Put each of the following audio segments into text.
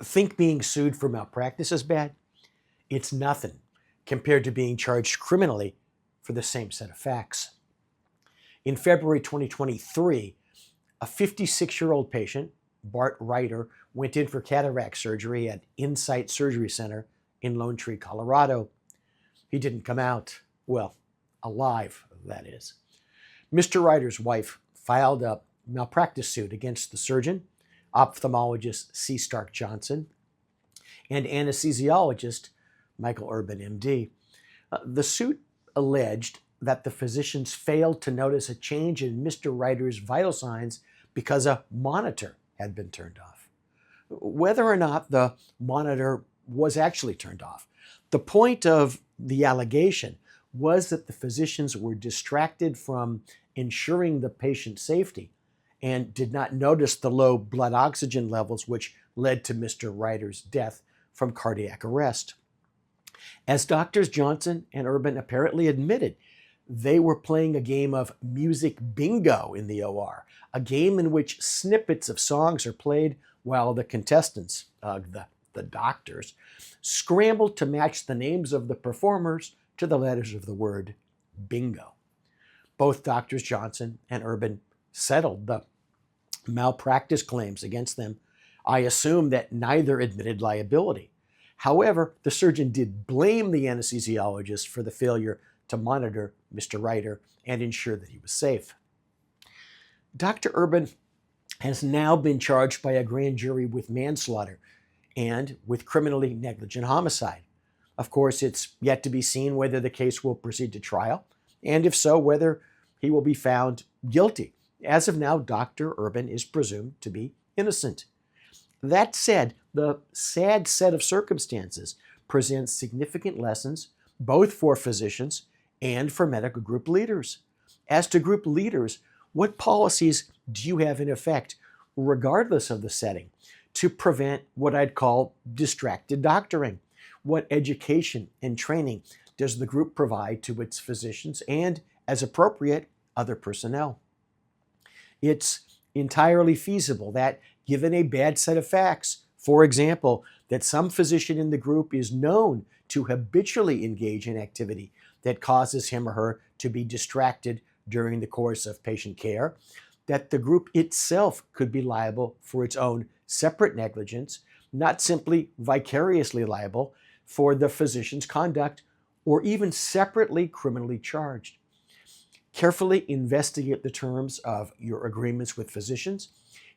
Think being sued for malpractice is bad? It's nothing compared to being charged criminally for the same set of facts. In February 2023, a 56-year-old patient, Bart Reiter, went in for cataract surgery at Insight Surgery Center in Lone Tree, Colorado. He didn't come out, well, alive, that is. Mr. Reiter's wife filed a malpractice suit against the surgeon, ophthalmologist C. Stark Johnson, and anesthesiologist Michael Urban, MD. The suit alleged that the physicians failed to notice a change in Mr. Reiter's vital signs because a monitor had been turned off. Whether or not the monitor was actually turned off, the point of the allegation was that the physicians were distracted from ensuring the patient's safety and did not notice the low blood oxygen levels which led to Mr. Reiter's death from cardiac arrest. As Doctors Johnson and Urban apparently admitted, they were playing a game of music bingo in the OR, a game in which snippets of songs are played while the contestants, the doctors, scramble to match the names of the performers to the letters of the word bingo. Both Doctors Johnson and Urban settled the malpractice claims against them. I assume that neither admitted liability. However, the surgeon did blame the anesthesiologist for the failure to monitor Mr. Reiter and ensure that he was safe. Dr. Urban has now been charged by a grand jury with manslaughter and with criminally negligent homicide. Of course, it's yet to be seen whether the case will proceed to trial, and if so, whether he will be found guilty. As of now, Dr. Urban is presumed to be innocent. That said, the sad set of circumstances presents significant lessons both for physicians and for medical group leaders. As to group leaders, what policies do you have in effect, regardless of the setting, to prevent what I'd call distracted doctoring? What education and training does the group provide to its physicians and, as appropriate, other personnel? It's entirely feasible that, given a bad set of facts, for example, that some physician in the group is known to habitually engage in activity that causes him or her to be distracted during the course of patient care, that the group itself could be liable for its own separate negligence, not simply vicariously liable for the physician's conduct, or even separately criminally charged. Carefully investigate the terms of your agreements with physicians,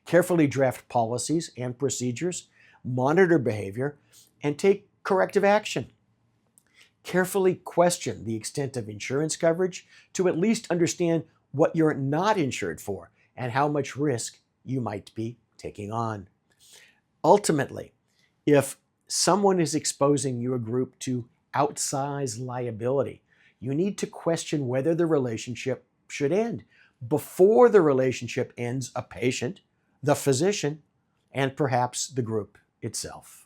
carefully draft policies and procedures, monitor behavior, and take corrective action. Carefully question the extent of insurance coverage to at least understand what you're not insured for and how much risk you might be taking on. Ultimately, if someone is exposing your group to outsized liability, you need to question whether the relationship should end. Before the relationship ends, a patient, the physician, and perhaps the group itself.